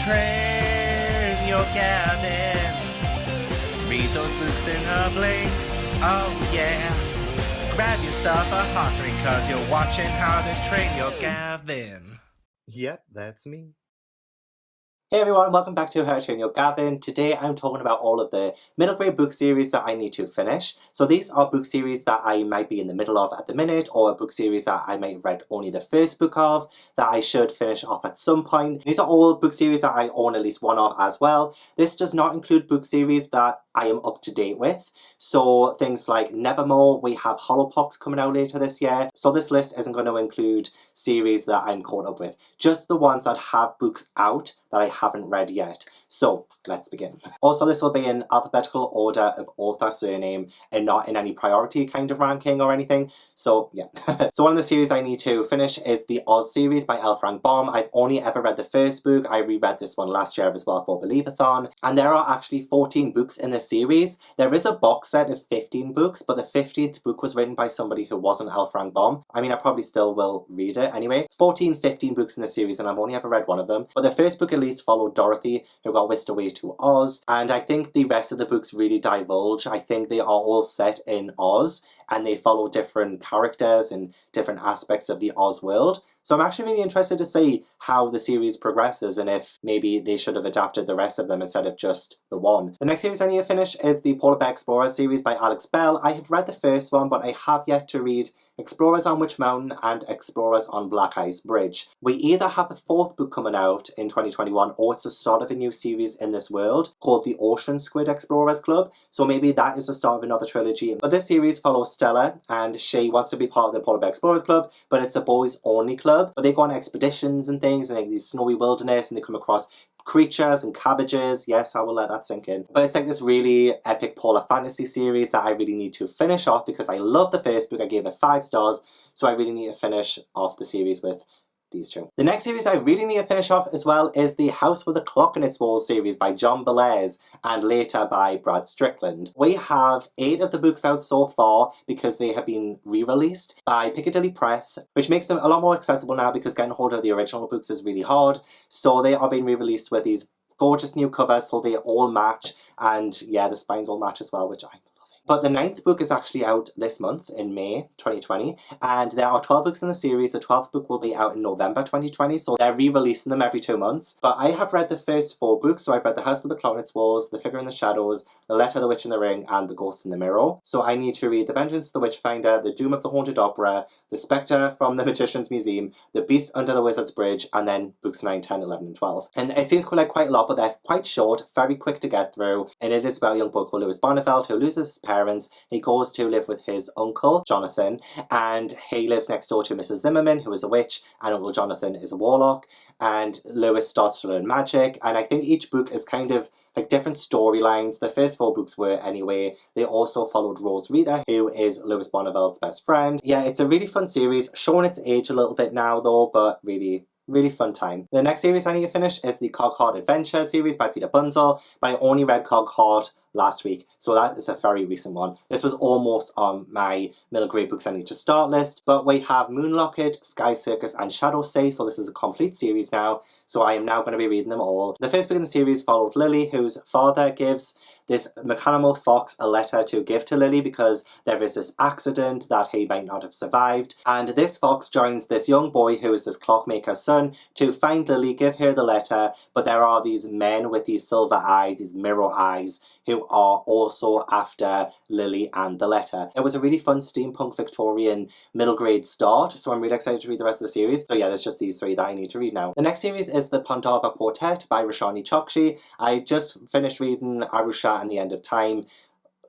train your Gavin. Read those books in a blink, oh yeah. Grab yourself a hot drink cause you're watching How to Train Your Gavin. Yep, that's me. Hey everyone, welcome back to How to Train Your Gavin. Today I'm talking about all of the middle grade book series that I need to finish. So these are book series that I might be in the middle of at the minute, or a book series that I might have read only the first book of, that I should finish off at some point. These are all book series that I own at least one of as well. This does not include book series that I am up to date with. So things like Nevermore, we have Hollowpox coming out later this year. So this list isn't going to include series that I'm caught up with. Just the ones that have books out that I haven't read yet. So let's begin. Also, this will be in alphabetical order of author surname and not in any priority kind of ranking or anything. So yeah. So one of the series I need to finish is the Oz series by L. Frank Baum. I've only ever read the first book. I reread this one last year as well for Believathon. And there are actually 14 books in this series. There is a box set of 15 books, but the 15th book was written by somebody who wasn't L. Frank Baum. I mean, I probably still will read it anyway. 15 books in the series, and I've only ever read one of them. But the first book at least followed Dorothy, who got whisked away to Oz, and I think the rest of the books really divulge. I think they are all set in Oz, and they follow different characters and different aspects of the Oz world. So I'm actually really interested to see how the series progresses and if maybe they should have adapted the rest of them instead of just the one. The next series I need to finish is the Polar Bear Explorers series by Alex Bell. I have read the first one, but I have yet to read Explorers on Witch Mountain and Explorers on Black Ice Bridge. We either have a fourth book coming out in 2021 or it's the start of a new series in this world called the Ocean Squid Explorers Club. So maybe that is the start of another trilogy. But this series follows Stella, and she wants to be part of the Polar Bear Explorers Club, but it's a boys only club. But they go on expeditions and things in like these snowy wilderness, and they come across creatures and cabbages. Yes, I will let that sink in. But it's like this really epic polar fantasy series that I really need to finish off because I love the first book. I gave it 5 stars, so I really need to finish off the series with these two. The next series I really need to finish off as well is the House with a Clock in Its Walls series by John Bellairs and later by Brad Strickland. We have 8 of the books out so far because they have been re-released by Piccadilly Press, which makes them a lot more accessible now because getting hold of the original books is really hard. So they are being re-released with these gorgeous new covers, so they all match, and yeah, the spines all match as well, which I'm loving. But the 9th book is actually out this month in May 2020, and there are 12 books in the series. The 12th book will be out in November 2020, so they're re-releasing them every 2 months. But I have read the first 4 books, so I've read The House with the Clock in Its Walls, The Figure in the Shadows, The Letter, The Witch in the Ring, and The Ghost in the Mirror. So I need to read The Vengeance of the Witchfinder, The Doom of the Haunted Opera, The Spectre from the Magician's Museum, The Beast Under the Wizard's Bridge, and then books 9, 10, 11, and 12. And it seems like quite a lot, but they're quite short, very quick to get through, and it is about a young boy called Louis Bonneveld who loses his parents. He goes to live with his uncle, Jonathan, and he lives next door to Mrs. Zimmerman, who is a witch, and Uncle Jonathan is a warlock, and Louis starts to learn magic, and I think each book is kind of like different storylines. The first 4 books were anyway. They also followed Rose Rita, who is Louis Bonneveld's best friend. Yeah, it's a really fun series, showing its age a little bit now though, but really fun time. The next series I need to finish is the Cogheart Adventure series by Peter Bunzel, but I only read Cogheart last week, so that is a very recent one. This was almost on my middle grade books I need to start list, but we have Moonlocket, Sky Circus, and Shadow Say, so this is a complete series now, so I am now going to be reading them all. The first book in the series followed Lily, whose father gives this mechanimal fox a letter to give to Lily because there is this accident that he might not have survived, and this fox joins this young boy who is this clockmaker's son to find Lily, give her the letter, but there are these men with these silver eyes, these mirror eyes, who are also after Lily and the letter. It was a really fun steampunk Victorian middle grade start, so I'm really excited to read the rest of the series. So yeah, there's just these 3 that I need to read now. The next series is the Pandava Quartet by Roshani Chokshi. I just finished reading Arusha and the End of Time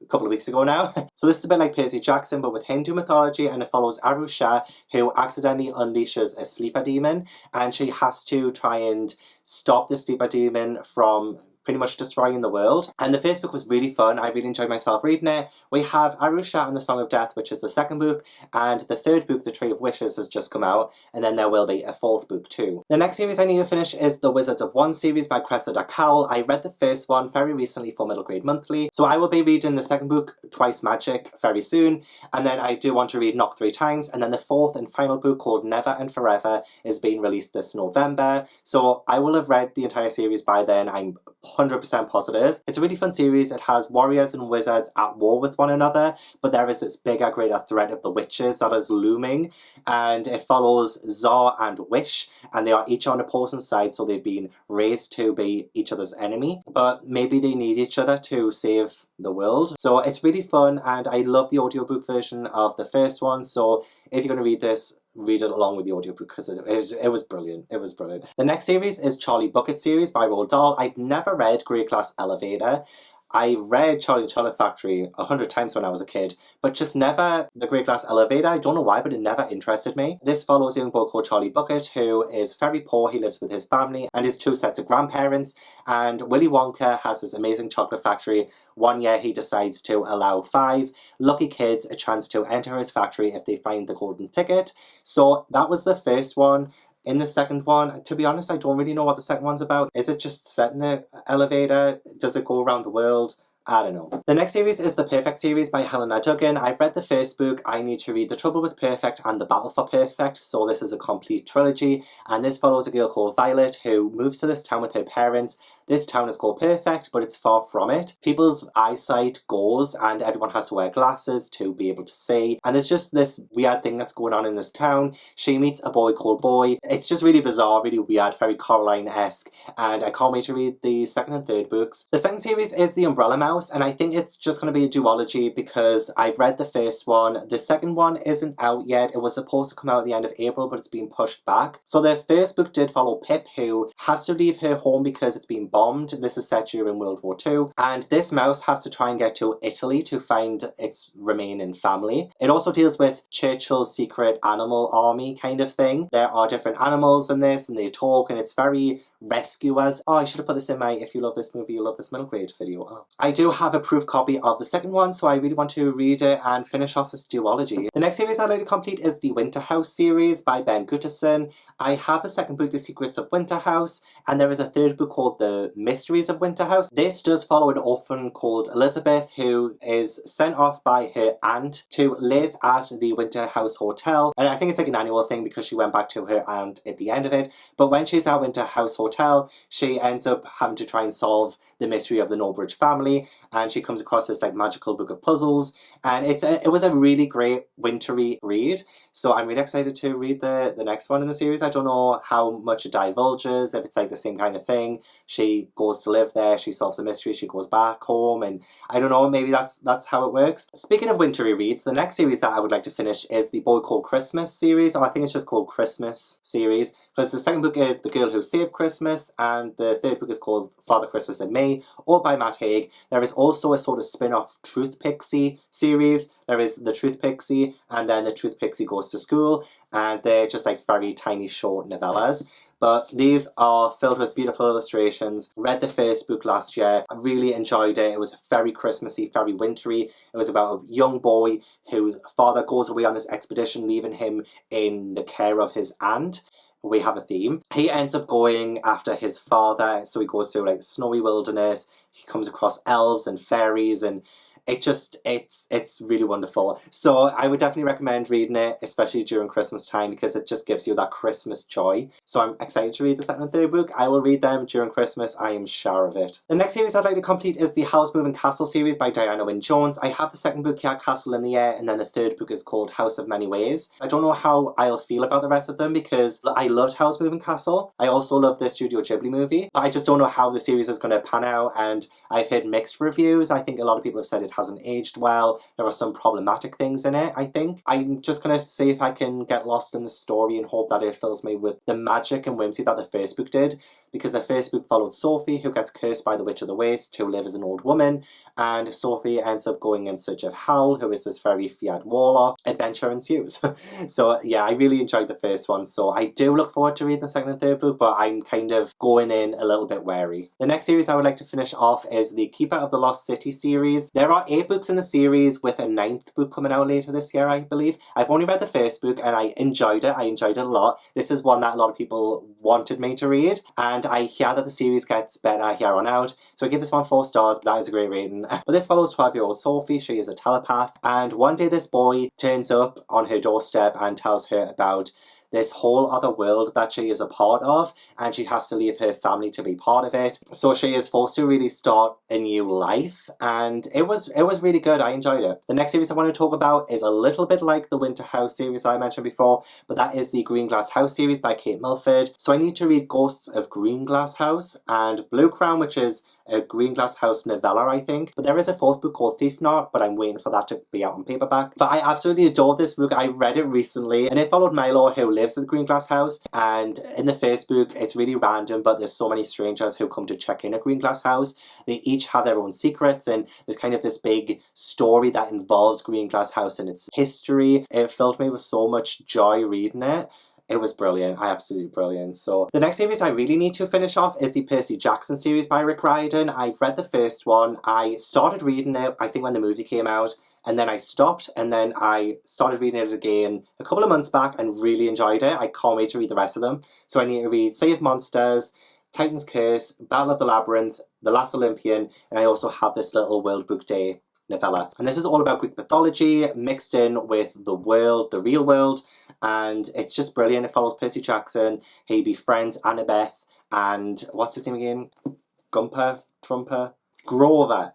a couple of weeks ago now. So this is a bit like Percy Jackson, but with Hindu mythology, and it follows Arusha, who accidentally unleashes a sleeper demon, and she has to try and stop the sleeper demon from pretty much destroying the world. And the first book was really fun. I really enjoyed myself reading it. We have Arusha and the Song of Death, which is the second book, and the third book, The Tree of Wishes, has just come out, and then there will be a fourth book too. The next series I need to finish is the Wizards of One series by Cressida Cowell. I read the first one very recently for Middle Grade Monthly, so I will be reading the second book, Twice Magic, very soon, and then I do want to read Knock 3 Times, and then the fourth and final book called Never and Forever is being released this November, so I will have read the entire series by then, I'm 100% positive. It's a really fun series. It has warriors and wizards at war with one another, but there is this bigger, greater threat of the witches that is looming, and it follows Zar and Wish, and they are each on opposing sides, so they've been raised to be each other's enemy, but maybe they need each other to save the world. So it's really fun, and I love the audiobook version of the first one, so if you're going to read this, read it along with the audiobook because it was brilliant. It was brilliant. The next series is Charlie Bucket series by Roald Dahl. I've never read Grade Class Elevator. I read Charlie and the Chocolate Factory 100 times when I was a kid, but just never the Grade Class Elevator. I don't know why, but it never interested me. This follows a young boy called Charlie Bucket, who is very poor. He lives with his family and his 2 sets of grandparents, and Willy Wonka has this amazing chocolate factory. One year he decides to allow 5 lucky kids a chance to enter his factory if they find the golden ticket. So that was the first one. In the second one, to be honest, I don't really know what the second one's about. Is it just set in the elevator? Does it go around the world? I don't know. The next series is The Perfect series by Helena Duggan. I've read the first book. I need to read The Trouble with Perfect and The Battle for Perfect, so this is a complete trilogy, and this follows a girl called Violet who moves to this town with her parents. This town is called Perfect, but it's far from it. People's eyesight goes, and everyone has to wear glasses to be able to see, and there's just this weird thing that's going on in this town. She meets a boy called Boy. It's just really bizarre, really weird, very Coraline-esque, and I can't wait to read the second and third books. The second series is The Umbrella Mouse, and I think it's just going to be a duology because I've read the first one. The second one isn't out yet. It was supposed to come out at the end of April, but it's been pushed back. So the first book did follow Pip, who has to leave her home because it's been bombed. This is set during World War II, and this mouse has to try and get to Italy to find its remaining family. It also deals with Churchill's secret animal army kind of thing. There are different animals in this, and they talk, and it's very rescuers. Oh, I should have put this in my If You Love This Movie, You Love This Middle Grade video. Oh. I do have a proof copy of the second one, so I really want to read it and finish off this duology. The next series I'd like to complete is the Winter House series by Ben Gutterson. I have the second book, The Secrets of Winter House, and there is a third book called The Mysteries of Winter House. This does follow an orphan called Elizabeth who is sent off by her aunt to live at the Winter House Hotel, and I think it's like an annual thing because she went back to her aunt at the end of it, but when she's at Winter House Hotel, she ends up having to try and solve the mystery of the Knowbridge family, and she comes across this like magical book of puzzles, and it was a really great wintry read, so I'm really excited to read the next one in the series. I don't know how much it divulges, if it's like the same kind of thing. She goes to live there, she solves the mystery, she goes back home, and I don't know, maybe that's how it works. Speaking of wintry reads, the next series that I would like to finish is the Boy Called Christmas series, or I think it's just called Christmas series, because the second book is The Girl Who Saved Christmas, and the third book is called Father Christmas and Me, all by Matt Haig. There is also a sort of spin-off Truth Pixie series. There is The Truth Pixie, and then The Truth Pixie Goes to School, and they're just like very tiny short novellas. But these are filled with beautiful illustrations. Read the first book last year. I really enjoyed it. It was very Christmassy, very wintry. It was about a young boy whose father goes away on this expedition, leaving him in the care of his aunt. We have a theme. He ends up going after his father, so he goes through like snowy wilderness. He comes across elves and fairies, and it's really wonderful. So I would definitely recommend reading it, especially during Christmas time, because it just gives you that Christmas joy. So I'm excited to read the second and third book. I will read them during Christmas, I am sure of it. The next series I'd like to complete is the House Moving Castle series by Diana Wynne Jones. I have the second book, Cat Castle in the Air, and then the third book is called House of Many Ways. I don't know how I'll feel about the rest of them because I loved House Moving Castle. I also love the Studio Ghibli movie, but I just don't know how the series is going to pan out, and I've heard mixed reviews. I think a lot of people have said it hasn't aged well. There are some problematic things in it, I think. I'm just going to see if I can get lost in the story and hope that it fills me with the magic and whimsy that the first book did. because the first book followed Sophie, who gets cursed by the Witch of the Waste to live as an old woman, and Sophie ends up going in search of Howl, who is this very fiat warlock. Adventure ensues. So yeah, I really enjoyed the first one, so I do look forward to reading the second and third book, but I'm kind of going in a little bit wary. The next series I would like to finish off is the Keeper of the Lost City series. There are 8 books in the series, with a 9th book coming out later this year, I believe. I've only read the first book and I enjoyed it. I enjoyed it a lot. This is one that a lot of people wanted me to read, and I hear that the series gets better here on out, so I give this one 4 stars, but that is a great rating. But this follows 12-year-old Sophie. She is a telepath, and one day this boy turns up on her doorstep and tells her about this whole other world that she is a part of, and she has to leave her family to be part of it. So she is forced to really start a new life, and it was really good. I enjoyed it. The next series I want to talk about is a little bit like the Winter House series I mentioned before, but that is the Green Glass House series by Kate Milford. So I need to read Ghosts of Green Glass House and Blue Crown, which is a Green Glass House novella, I think. But there is a 4th book called Thief Knot, but I'm waiting for that to be out on paperback. But I absolutely adored this book. I read it recently, and it followed Milo, who lives at the Green Glass House. And in the first book, it's really random, but there's so many strangers who come to check in at Green Glass House. They each have their own secrets, and there's kind of this big story that involves Green Glass House and its history. It filled me with so much joy reading it. It was brilliant. Absolutely brilliant. So the next series I really need to finish off is the Percy Jackson series by Rick Riordan. I've read the first one. I started reading it, I think, when the movie came out, and then I stopped, and then I started reading it again a couple of months back and really enjoyed it. I can't wait to read the rest of them. So I need to read Save Monsters, Titan's Curse, Battle of the Labyrinth, The Last Olympian, and I also have this little World Book Day novella. And this is all about Greek mythology mixed in with the world, the real world, and it's just brilliant. It follows Percy Jackson. He befriends Annabeth and what's his name again? Grover,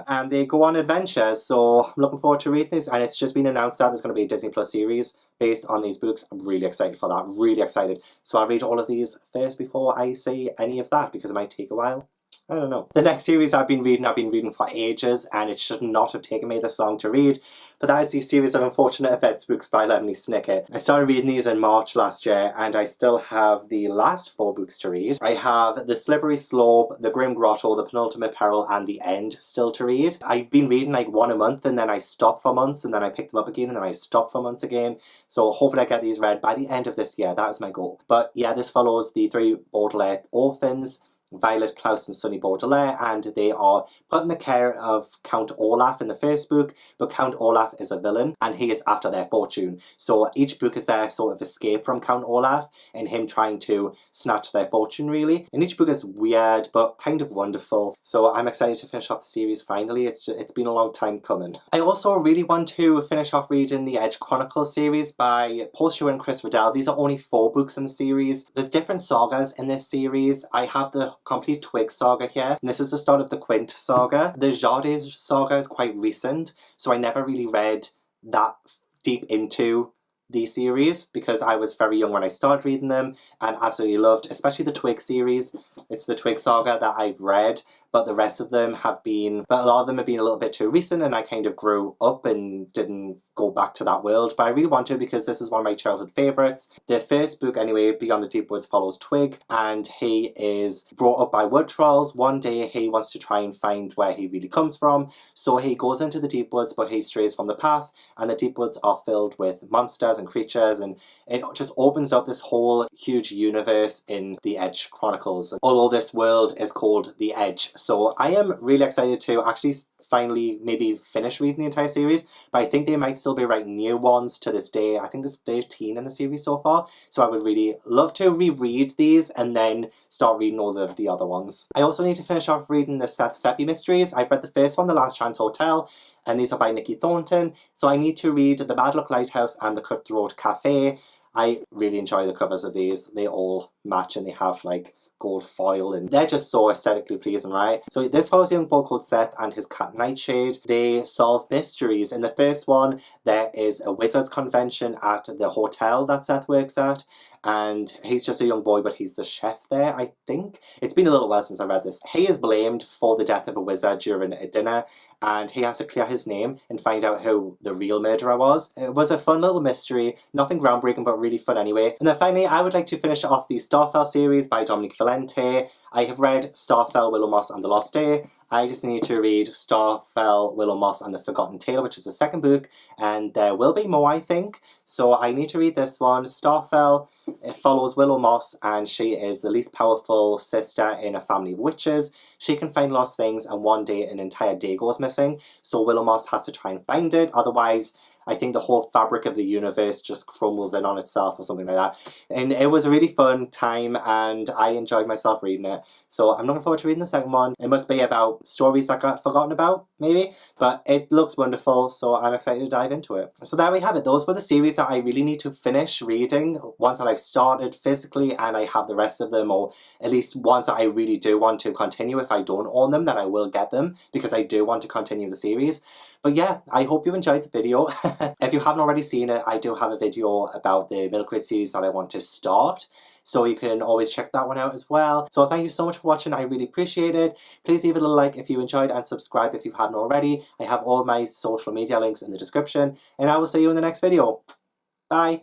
and they go on adventures. So I'm looking forward to reading this, and it's just been announced that there's going to be a Disney Plus series based on these books. I'm really excited for that, really excited. So I'll read all of these first before I say any of that, because it might take a while. I don't know. The next series I've been reading for ages, and it should not have taken me this long to read, but that is the series of Unfortunate Events books by Lemony Snicket. I started reading these in March last year, and I still have the last 4 books to read. I have The Slippery Slope, The Grim Grotto, The Penultimate Peril, and The End still to read. I've been reading like one a month, and then I stopped for months, and then I picked them up again, and then I stopped for months again. So hopefully I get these read by the end of this year. That is my goal. But yeah, this follows the 3 Baudelaire orphans, Violet, Klaus and Sonny Baudelaire, and they are put in the care of Count Olaf in the first book, but Count Olaf is a villain and he is after their fortune. So each book is their sort of escape from Count Olaf and him trying to snatch their fortune, really. And each book is weird but kind of wonderful. So I'm excited to finish off the series finally. It's been a long time coming. I also really want to finish off reading the Edge Chronicles series by Paul Stewart and Chris Riddell. These are only 4 books in the series. There's different sagas in this series. I have the complete Twig saga here, and this is the start of the Quint saga. The Jades saga is quite recent, so I never really read that deep into the series because I was very young when I started reading them and absolutely loved, especially the Twig series. It's the Twig saga that I've read, but the rest of them have been, but a lot of them have been a little bit too recent, and I kind of grew up and didn't go back to that world, but I really want to because this is one of my childhood favourites. The first book anyway, Beyond the Deep Woods, follows Twig, and he is brought up by wood trolls. One day he wants to try and find where he really comes from, so he goes into the deep woods, but he strays from the path, and the deep woods are filled with monsters and creatures, and it just opens up this whole huge universe in the Edge Chronicles, although this world is called the Edge. So I am really excited to actually finally maybe finish reading the entire series, but I think they might still be writing new ones to this day. I think there's 13 in the series so far, so I would really love to reread these and then start reading all of the other ones. I also need to finish off reading the Seth Seppi mysteries. I've read the first one, The Last Chance Hotel, and these are by Nikki Thornton, so I need to read The Bad Luck Lighthouse and The Cutthroat Cafe. I really enjoy the covers of these. They all match and they have like gold foil and they're just so aesthetically pleasing, right? So this follows a young boy called Seth and his cat Nightshade. They solve mysteries. In the first one, there is a wizards convention at the hotel that Seth works at, and he's just a young boy, but he's the chef there, I think. It's been a little while since I read this. He is blamed for the death of a wizard during a dinner, and he has to clear his name and find out who the real murderer was. It was a fun little mystery, nothing groundbreaking, but really fun anyway. And then finally, I would like to finish off the Starfell series by Dominic Valente. I have read Starfell, Willow Moss and the Lost Day. I just need to read Starfell, Willow Moss and the Forgotten Tale, which is the second book, and there will be more, I think. So I need to read this one. Starfell, it follows Willow Moss, and she is the least powerful sister in a family of witches. She can find lost things, and one day an entire day goes missing, so Willow Moss has to try and find it, otherwise I think the whole fabric of the universe just crumbles in on itself or something like that. And it was a really fun time, and I enjoyed myself reading it. So I'm looking forward to reading the second one. It must be about stories that got forgotten about, maybe. But it looks wonderful, so I'm excited to dive into it. So there we have it. Those were the series that I really need to finish reading once that I've started physically and I have the rest of them, or at least ones that I really do want to continue. If I don't own them, then I will get them because I do want to continue the series. But yeah, I hope you enjoyed the video. If you haven't already seen it, I do have a video about the Middle Grade series that I want to start, so you can always check that one out as well. So thank you so much for watching, I really appreciate it. Please leave it a like if you enjoyed and subscribe if you haven't already. I have all my social media links in the description, and I will see you in the next video. Bye!